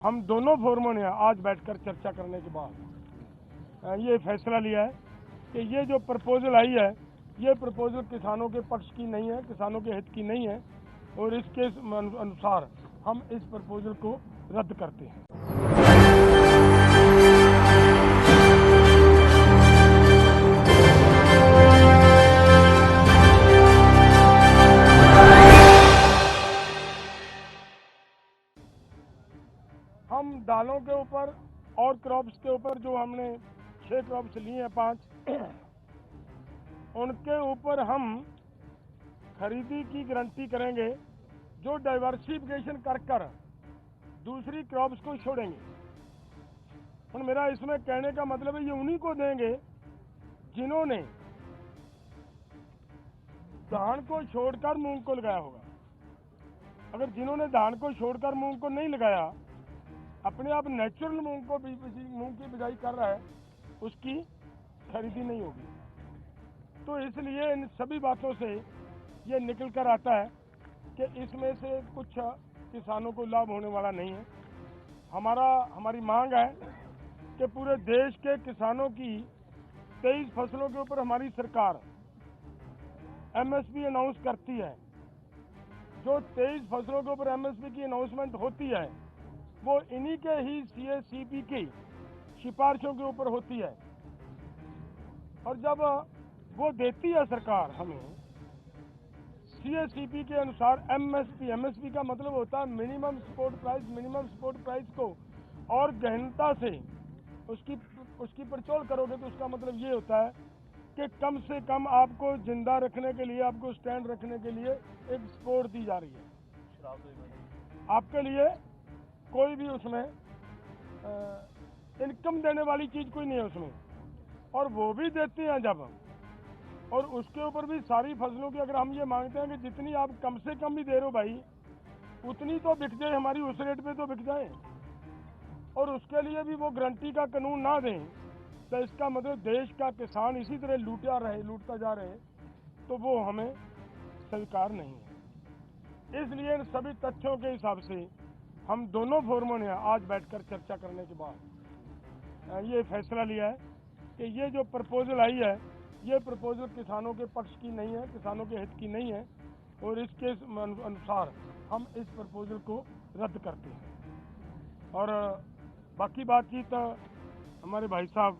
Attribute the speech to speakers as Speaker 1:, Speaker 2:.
Speaker 1: हम दोनों फोरमों ने आज बैठकर चर्चा करने के बाद ये फैसला लिया है कि ये जो प्रपोजल आई है ये प्रपोजल किसानों के पक्ष की नहीं है, किसानों के हित की नहीं है और इसके अनुसार हम इस प्रपोजल को रद्द करते हैं। हम दालों के ऊपर और क्रॉप्स के ऊपर जो हमने 6 क्रॉप्स लिए हैं 5 उनके ऊपर हम खरीदी की गारंटी करेंगे जो डाइवर्सिफिकेशन कर दूसरी क्रॉप्स को छोड़ेंगे। और मेरा इसमें कहने का मतलब है ये उन्हीं को देंगे जिन्होंने धान को छोड़कर मूंग को लगाया होगा। अगर जिन्होंने धान को छोड़कर मूंग को नहीं लगाया, अपने आप नेचुरल मूंग की बिजाई कर रहा है, उसकी खरीदी नहीं होगी। तो इसलिए इन सभी बातों से ये निकल कर आता है कि इसमें से कुछ किसानों को लाभ होने वाला नहीं है। हमारी मांग है कि पूरे देश के किसानों की 23 फसलों के ऊपर हमारी सरकार एमएसपी अनाउंस करती है। जो 23 फसलों के ऊपर एमएसपी की अनाउंसमेंट होती है वो इन्हीं के ही सीएसीपी की सिफारिशों के ऊपर होती है। और जब वो देती है सरकार हमें सीएसीपी के अनुसार एमएसपी का मतलब होता है मिनिमम सपोर्ट प्राइस को और गहनता से उसकी पड़चोल करोगे तो उसका मतलब ये होता है कि कम से कम आपको जिंदा रखने के लिए, आपको स्टैंड रखने के लिए एक सपोर्ट दी जा रही है। आपके लिए कोई भी उसमें इनकम देने वाली चीज कोई नहीं है उसमें, और वो भी देते हैं जब, और उसके ऊपर भी सारी फसलों की अगर हम ये मांगते हैं कि जितनी आप कम से कम भी दे रहे हो भाई उतनी तो बिक जाए, हमारी उस रेट पे तो बिक जाए, और उसके लिए भी वो गारंटी का कानून ना दें तो इसका मतलब देश का किसान इसी तरह लूटता जा रहे, तो वो हमें स्वीकार नहीं है। इसलिए इन सभी तथ्यों के हिसाब से हम दोनों फोरमों ने आज बैठकर चर्चा करने के बाद ये फैसला लिया है कि ये जो प्रपोजल आई है ये प्रपोजल किसानों के पक्ष की नहीं है, किसानों के हित की नहीं है और इसके अनुसार हम इस प्रपोजल को रद्द करते हैं। और बाकी बातचीत हमारे भाई साहब